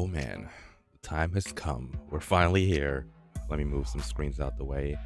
Oh man, the time has come. We're finally here. Let me move some screens out the way.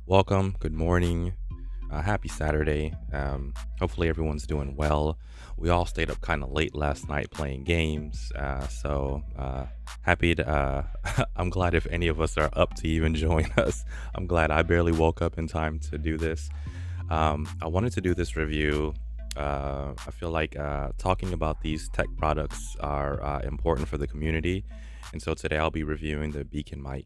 Welcome. Good morning. Happy Saturday. Hopefully everyone's doing well. We all stayed up kind of late last night playing games. Happy to. I'm glad if any of us are up to even join us. I'm glad I barely woke up in time to do this. I wanted to do this review. I feel like talking about these tech products are important for the community. And so today I'll be reviewing the Beacn Mic.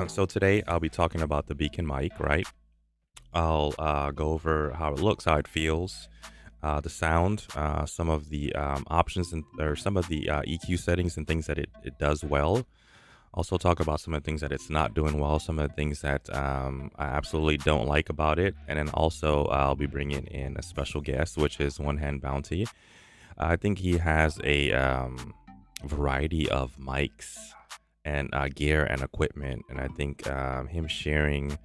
So today I'll be talking about the Beacn Mic, right? I'll go over how it looks, how it feels, the sound, some of the options and or some of the EQ settings and things that it does well. Also talk about some of the things that it's not doing well, some of the things that I absolutely don't like about it, and then also I'll be bringing in a special guest, which is One Hand Bounty. I think he has a variety of mics and gear and equipment, and I think him sharing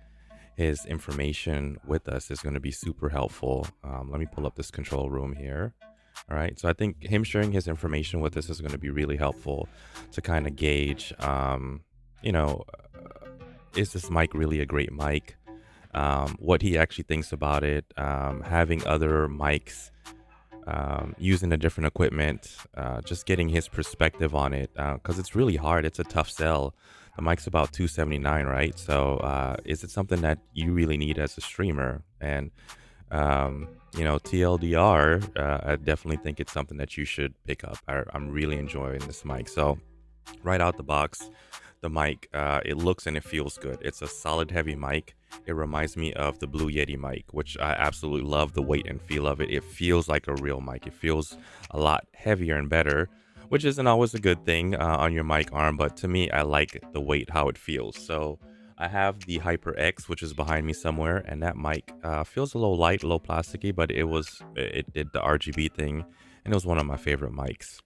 his information with us is going to be super helpful. Let me pull up this control room here. All right. So I think him sharing his information with us is going to be really helpful to kind of gauge, you know, is this mic really a great mic? What he actually thinks about it, having other mics, using a different equipment, just getting his perspective on it, because it's really hard. It's a tough sell. The mic's about 279, right? So is it something that you really need as a streamer? And TLDR, I definitely think it's something that you should pick up. I'm really enjoying this mic. So right out the box, the mic, it looks and it feels good. It's a solid heavy mic. It reminds me of the Blue Yeti mic, which I absolutely love the weight and feel of it. It feels like a real mic. It feels a lot heavier and better, which isn't always a good thing on your mic arm, but to me, I like the weight, how it feels. So I have the Hyper X, which is behind me somewhere, and that mic feels a little light, a little plasticky, but it did the RGB thing, and it was one of my favorite mics.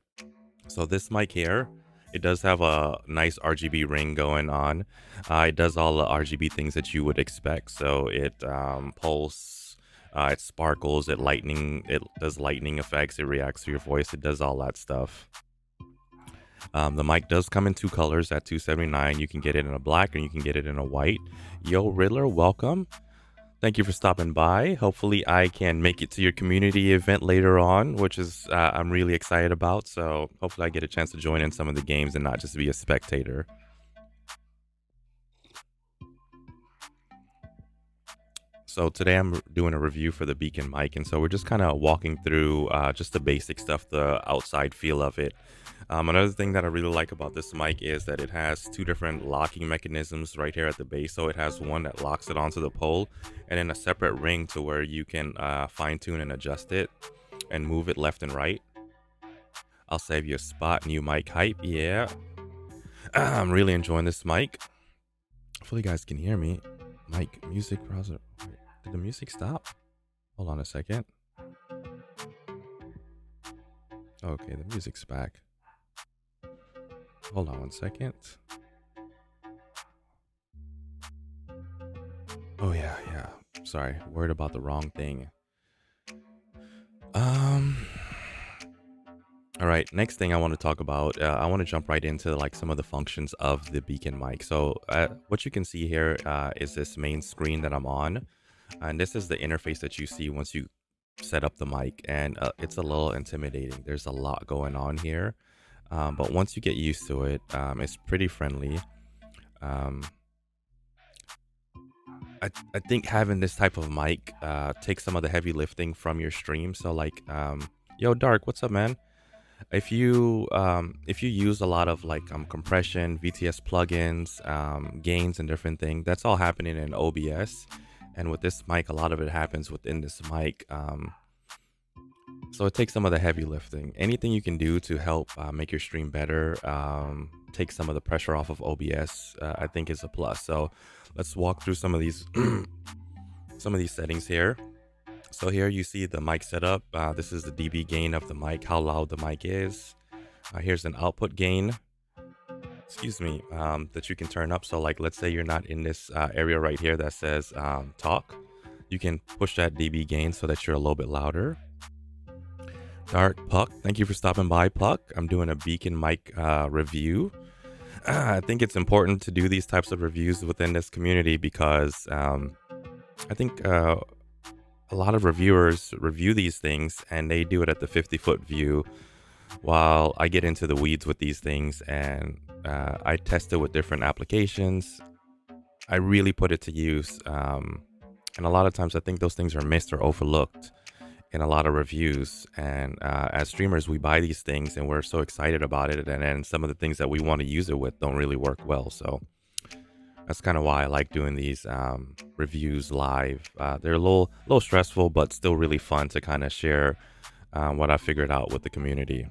So this mic here, it does have a nice RGB ring going on. It does all the RGB things that you would expect. So it pulse, it sparkles, it does lightning effects, it reacts to your voice, it does all that stuff. The mic does come in two colors at 279. You can get it in a black and you can get it in a white. Yo, Riddler, welcome. Thank you for stopping by. Hopefully I can make it to your community event later on, which is I'm really excited about. So hopefully I get a chance to join in some of the games and not just be a spectator. So today I'm doing a review for the Beacn Mic, and so we're just kind of walking through just the basic stuff, the outside feel of it. Another thing that I really like about this mic is that it has two different locking mechanisms right here at the base. So it has one that locks it onto the pole, and then a separate ring to where you can fine tune and adjust it and move it left and right. I'll save you a spot. New mic hype. Yeah. I'm really enjoying this mic. Hopefully you guys can hear me. Mic, music, browser. Wait, did the music stop? Hold on a second. Okay, the music's back. Hold on one second. Oh yeah. Sorry, worried about the wrong thing. All right, next thing I want to talk about, I want to jump right into like some of the functions of the Beacn Mic. So what you can see here is this main screen that I'm on. And this is the interface that you see once you set up the mic. And it's a little intimidating. There's a lot going on here. But once you get used to it, it's pretty friendly. I think having this type of mic takes some of the heavy lifting from your stream. So like, yo, Dark, what's up, man? If you use a lot of like compression, VTS plugins, gains and different things, that's all happening in OBS. And with this mic, a lot of it happens within this mic. So it takes some of the heavy lifting. Anything you can do to help make your stream better, take some of the pressure off of OBS, I think is a plus. So let's walk through some of these settings here. So here you see the mic setup. This is the dB gain of the mic, how loud the mic is. Here's an output gain. excuse me, that you can turn up. So like, let's say you're not in this area right here that says talk. You can push that dB gain so that you're a little bit louder. Dark Puck, thank you for stopping by, Puck. I'm doing a Beacn Mic review. I think it's important to do these types of reviews within this community because I think a lot of reviewers review these things and they do it at the 50-foot view while I get into the weeds with these things and I test it with different applications. I really put it to use. And a lot of times I think those things are missed or overlooked in a lot of reviews. And as streamers, we buy these things and we're so excited about it. And then some of the things that we want to use it with don't really work well. So that's kind of why I like doing these reviews live. They're a little stressful, but still really fun to kind of share what I figured out with the community.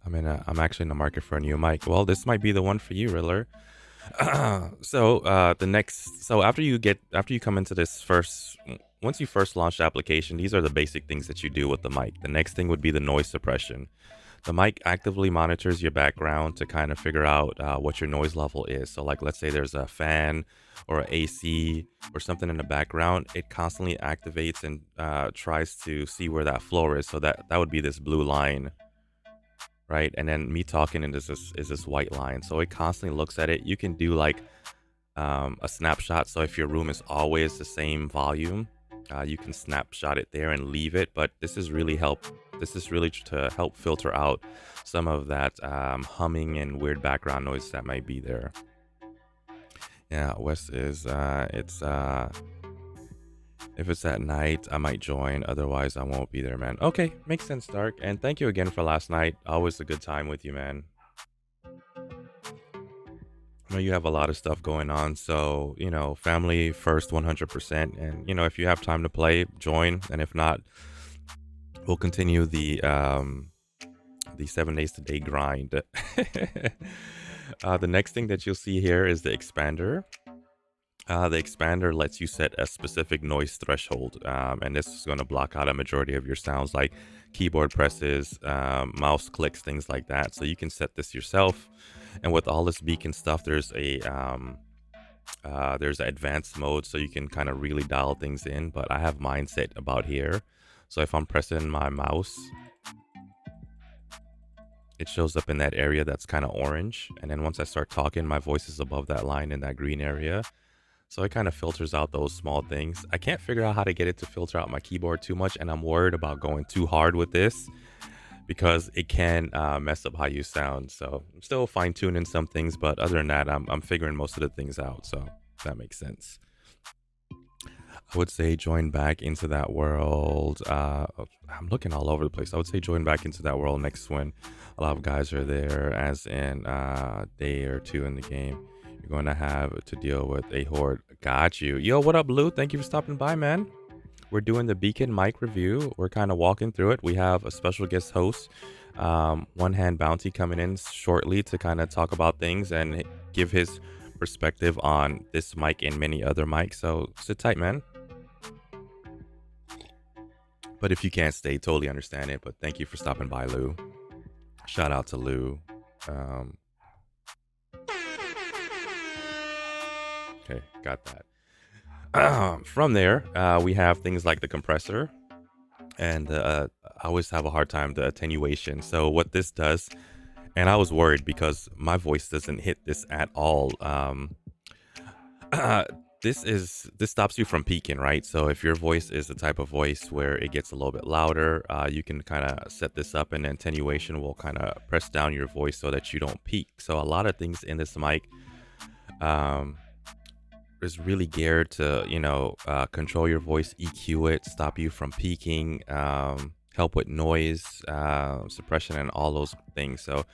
I'm actually in the market for a new mic. Well, this might be the one for you, Riddler. So after you come into this first, once you first launch the application, these are the basic things that you do with the mic. The next thing would be the noise suppression. The mic actively monitors your background to kind of figure out what your noise level is. So like, let's say there's a fan or an AC or something in the background, it constantly activates and tries to see where that floor is. So that would be this blue line, right? And then me talking and is this white line. So it constantly looks at it. You can do like a snapshot. So if your room is always the same volume, you can snapshot it there and leave it. But this is really to help filter out some of that humming and weird background noise that might be there. Yeah, Wes is if it's at night, I might join. Otherwise, I won't be there, man. Okay, makes sense, Dark. And thank you again for last night. Always a good time with you, man. I know you have a lot of stuff going on, so family first, 100%. And if you have time to play, join. And if not, we'll continue the 7 days to day grind. The next thing that you'll see here is the expander. The expander lets you set a specific noise threshold, and this is going to block out a majority of your sounds like keyboard presses, mouse clicks, things like that. So you can set this yourself. And with all this Beacn stuff, there's an advanced mode, so you can kind of really dial things in. But I have mine set about here. So if I'm pressing my mouse, it shows up in that area that's kind of orange. And then once I start talking, my voice is above that line in that green area. So it kind of filters out those small things. I can't figure out how to get it to filter out my keyboard too much, and I'm worried about going too hard with this because it can mess up how you sound. So I'm still fine-tuning some things, but other than that, I'm figuring most of the things out. So that makes sense. I would say join back into that world. I'm looking all over the place. I would say join back into that world next when a lot of guys are there, as in a day or two in the game. You're going to have to deal with a horde. Got you. Yo, what up, Lou? Thank you for stopping by, man. We're doing the Beacn Mic review. We're kind of walking through it. We have a special guest host, One Hand Bounty, coming in shortly to kind of talk about things and give his perspective on this mic and many other mics. So sit tight, man. But if you can't stay, totally understand it. But thank you for stopping by, Lou. Shout out to Lou. Okay, got that. From there, we have things like the compressor, and I always have a hard time the attenuation. So what this does, and I was worried because my voice doesn't hit this at all. This stops you from peaking, right? So if your voice is the type of voice where it gets a little bit louder, you can kind of set this up, and attenuation will kind of press down your voice so that you don't peak. So a lot of things in this mic is really geared to control your voice, EQ it, stop you from peaking, help with noise suppression, and all those things. So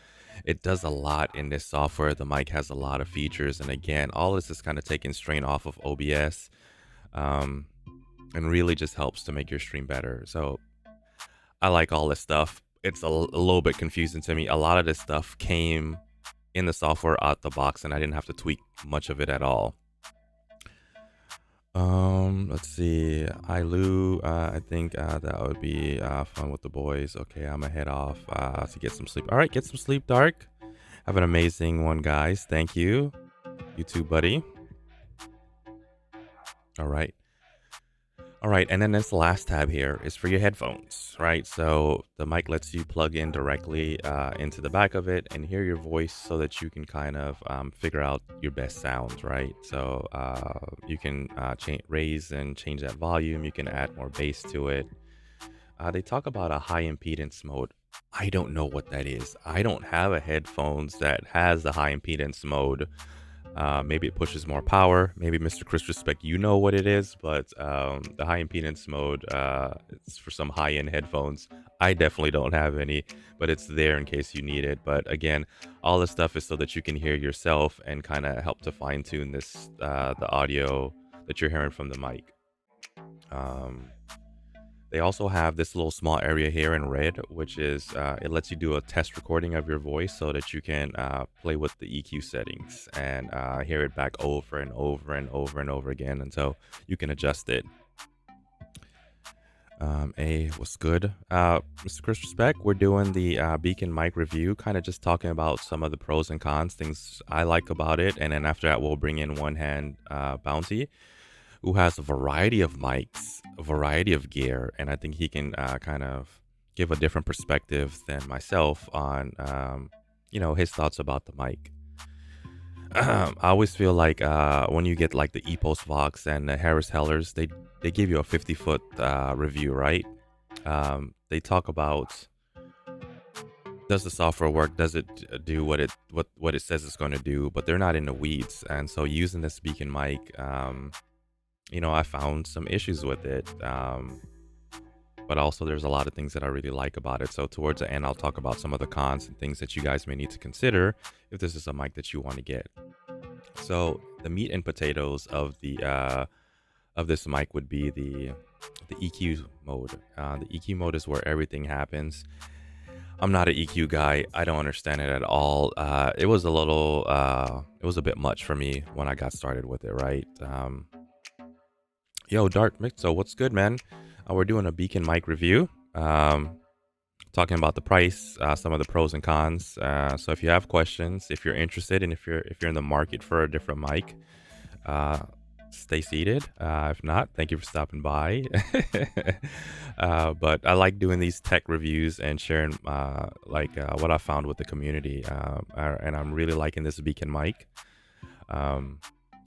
it does a lot in this software. The mic has a lot of features, and again, all this is kind of taking strain off of OBS, and really just helps to make your stream better. So I like all this stuff. It's a little bit confusing to me. A lot of this stuff came in the software out the box, and I didn't have to tweak much of it at all. Let's see. Hi, Lou. I think that would be fun with the boys. Okay, I'm gonna head off to get some sleep. All right, get some sleep, Dark. Have an amazing one, guys. Thank you. You too, buddy. All right. All right, and then this last tab here is for your headphones, right? So the mic lets you plug in directly into the back of it and hear your voice so that you can kind of figure out your best sounds, right? So you can raise and change that volume. You can add more bass to it. They talk about a high impedance mode. I don't know what that is. I don't have a headphones that has the high impedance mode. Maybe it pushes more power. Maybe Mr. Chris Respect, you know what it is, but the high impedance mode, it's for some high end headphones. I definitely don't have any, but it's there in case you need it. But again, all this stuff is so that you can hear yourself and kind of help to fine tune the audio that you're hearing from the mic. Um, they also have this little small area here in red, which is it lets you do a test recording of your voice so that you can play with the EQ settings and hear it back over and over and over and over again until you can adjust it. What's good? Mr. Chris Respect, we're doing the Beacn Mic review, kind of just talking about some of the pros and cons, things I like about it. And then after that, we'll bring in One Hand Bounty, who has a variety of mics, a variety of gear, and I think he can kind of give a different perspective than myself on, his thoughts about the mic. I always feel like when you get like the Epos Vox and the Harris Hellers, they give you a 50-foot review, right? They talk about, does the software work? Does it do what it says it's going to do? But they're not in the weeds, and so using this Beacn Mic, I found some issues with it. But also there's a lot of things that I really like about it. So towards the end, I'll talk about some of the cons and things that you guys may need to consider if this is a mic that you want to get. So the meat and potatoes of this mic would be the EQ mode. The EQ mode is where everything happens. I'm not an EQ guy. I don't understand it at all. It was a bit much for me when I got started with it, right? Yo, Dark Mixo, what's good, man? We're doing a Beacn Mic review, talking about the price, some of the pros and cons. So if you have questions, if you're interested, and if you're in the market for a different mic, stay seated. If not, thank you for stopping by. But I like doing these tech reviews and sharing what I found with the community, and I'm really liking this Beacn Mic.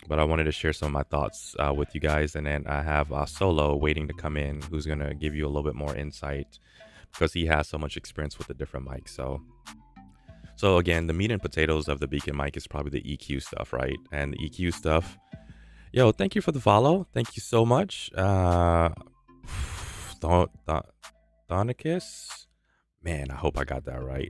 But I wanted to share some of my thoughts with you guys. And then I have Solo waiting to come in, who's going to give you a little bit more insight because he has so much experience with the different mics. So again, the meat and potatoes of the Beacn Mic is probably the EQ stuff, right? And the EQ stuff. Yo, thank you for the follow. Thank you so much. Donicus? Man, I hope I got that right.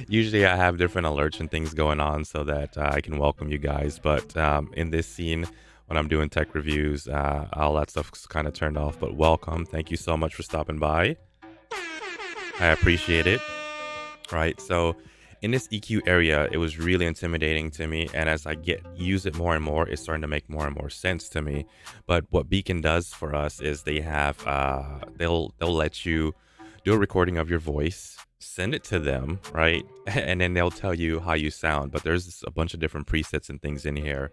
Usually I have different alerts and things going on so that I can welcome you guys. But in this scene, when I'm doing tech reviews, all that stuff's kind of turned off. But welcome. Thank you so much for stopping by. I appreciate it. Right. So in this EQ area, it was really intimidating to me. And as I use it more and more, it's starting to make more and more sense to me. But what Beacn does for us is they have they'll let you do a recording of your voice, send it to them, right? And then they'll tell you how you sound. But there's a bunch of different presets and things in here.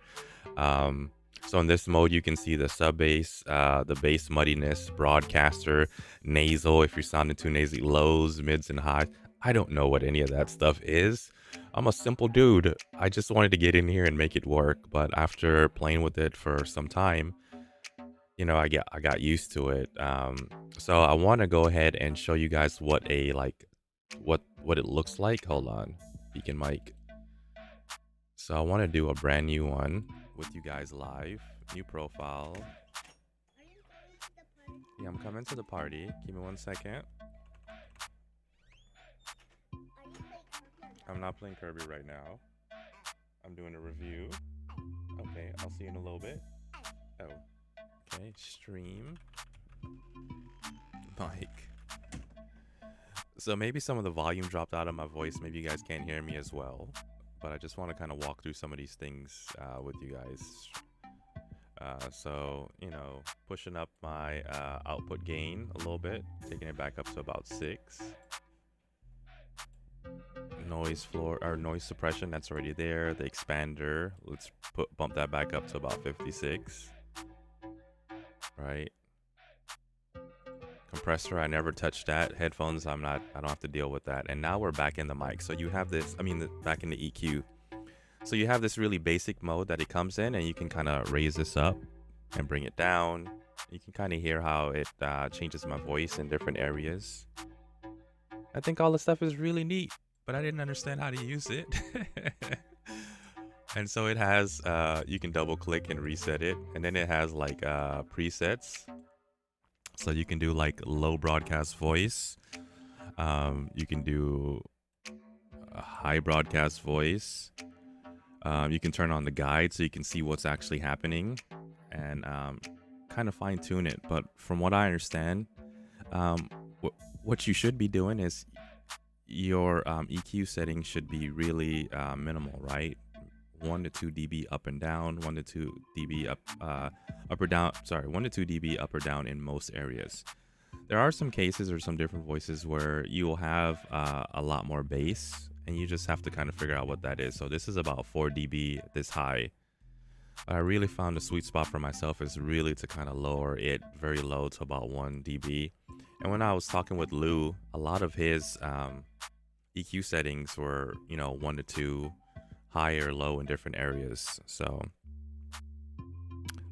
So in this mode, you can see the sub bass, the bass muddiness, broadcaster, nasal, if you're sounding too nasally, lows, mids, and highs. I don't know what any of that stuff is. I'm a simple dude. I just wanted to get in here and make it work. But after playing with it for some time, I got used to it. So I want to go ahead and show you guys what it looks like. Hold on, Beacn Mic. So I want to do a brand new one with you guys live. New profile. Yeah, I'm coming to the party. Give me 1 second. I'm not playing Kirby right now. I'm doing a review. Okay, I'll see you in a little bit. Oh. Okay, stream. Mic. So maybe some of the volume dropped out of my voice. Maybe you guys can't hear me as well. But I just want to kind of walk through some of these things with you guys. So, pushing up my output gain a little bit. Taking it back up to about 6. noise floor or noise suppression, that's already there. The expander, let's bump that back up to about 56, right? Compressor, I never touched that. Headphones, I don't have to deal with that. And now we're back in the mic. So you have this, back in the EQ. So you have this really basic mode that it comes in, and you can kind of raise this up and bring it down. You can kind of hear how it changes my voice in different areas. I think all this stuff is really neat, but I didn't understand how to use it. And so it has, you can double click and reset it. And then it has like presets. So you can do like low broadcast voice. You can do a high broadcast voice. You can turn on the guide so you can see what's actually happening and kind of fine tune it. But from what I understand, what you should be doing is your EQ settings should be really minimal, right? 1 to 2 dB up and down, 1 to 2 dB up or down. Sorry, 1 to 2 dB up or down in most areas. There are some cases or some different voices where you will have a lot more bass, and you just have to kind of figure out what that is. So this is about 4 dB this high. I really found the sweet spot for myself is really to kind of lower it very low to about 1 dB. And when I was talking with Lou, a lot of his EQ settings were, 1 to 2, high or low in different areas. So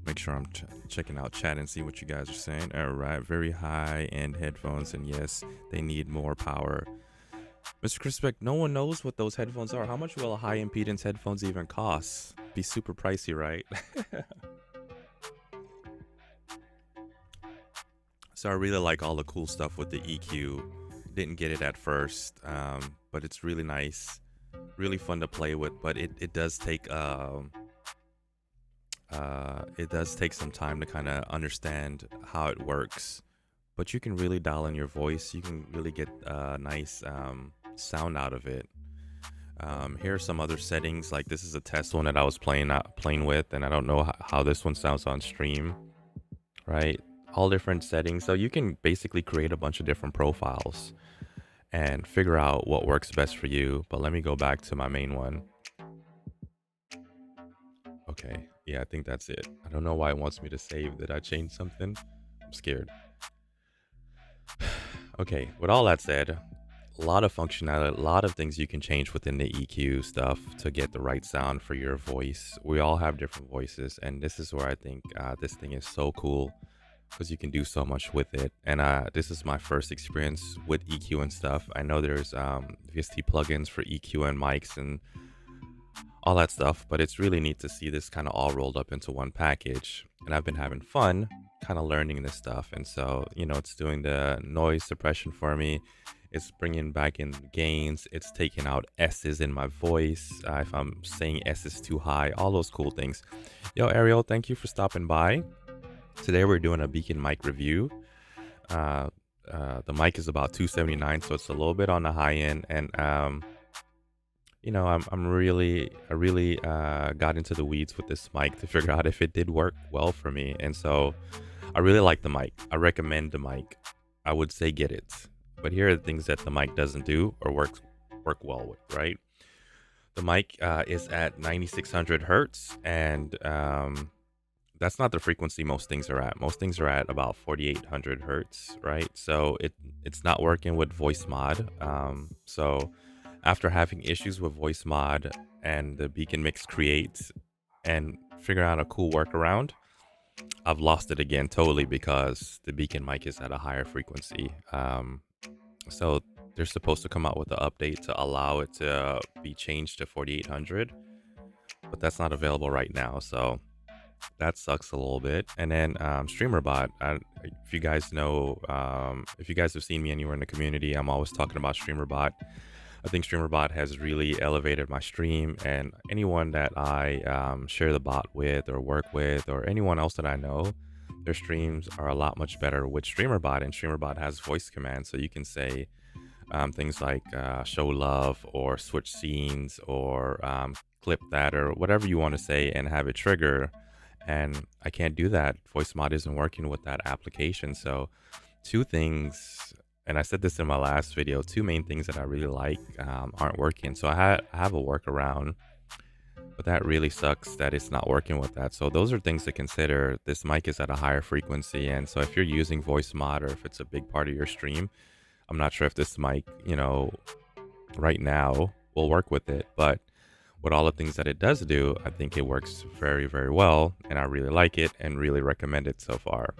make sure I'm checking out chat and see what you guys are saying. All right, very high end headphones, and yes, they need more power. Mr. Crispec, no one knows what those headphones are. How much will a high impedance headphones even cost? Be super pricey, right? So I really like all the cool stuff with the EQ. Didn't get it at first, but it's really nice, really fun to play with. But it does take some time to kind of understand how it works. But you can really dial in your voice. You can really get a nice sound out of it. Here are some other settings. Like this is a test one that I was playing with, and I don't know how this one sounds on stream. Right, all different settings. So you can basically create a bunch of different profiles and figure out what works best for you. But let me go back to my main one. Okay, yeah, I think that's it. I don't know why it wants me to save. Did I change something? I'm scared. Okay, with all that said, a lot of functionality, a lot of things you can change within the EQ stuff to get the right sound for your voice. We all have different voices, and this is where I think this thing is so cool because you can do so much with it. And this is my first experience with EQ and stuff. I know there's VST plugins for EQ and mics and all that stuff, but it's really neat to see this kind of all rolled up into one package. And I've been having fun kind of learning this stuff. And so, it's doing the noise suppression for me. It's bringing back in gains. It's taking out S's in my voice. If I'm saying S's too high, all those cool things. Yo, Ariel, thank you for stopping by. Today we're doing a Beacn Mic review. The mic is about $279, so it's a little bit on the high end. And I really got into the weeds with this mic to figure out if it did work well for me. And so I really like the mic. I recommend the mic. I would say get it. But here are the things that the mic doesn't do or work well with, right? The mic is at 9600 hertz, and that's not the frequency most things are at. Most things are at about 4800 hertz, right? So it's not working with voice mod. So after having issues with voice mod and the Beacn Mix create and figure out a cool workaround, I've lost it again totally because the Beacn Mic is at a higher frequency. So they're supposed to come out with an update to allow it to be changed to 4800, but that's not available right now. So that sucks a little bit. And then StreamerBot, if you guys know, if you guys have seen me anywhere in the community, I'm always talking about StreamerBot. I think StreamerBot has really elevated my stream, and anyone that I share the bot with or work with, or anyone else that I know, their streams are a lot much better with StreamerBot. And StreamerBot has voice commands, so you can say things like show love or switch scenes or clip that or whatever you want to say and have it trigger. And I can't do that. Voice mod isn't working with that application. So two things And I said this in my last video, two main things that I really like aren't working. So I have a workaround, but that really sucks that it's not working with that. So those are things to consider. This mic is at a higher frequency. And so if you're using voice mod or if it's a big part of your stream, I'm not sure if this mic, right now will work with it. But with all the things that it does do, I think it works very, very well. And I really like it and really recommend it so far.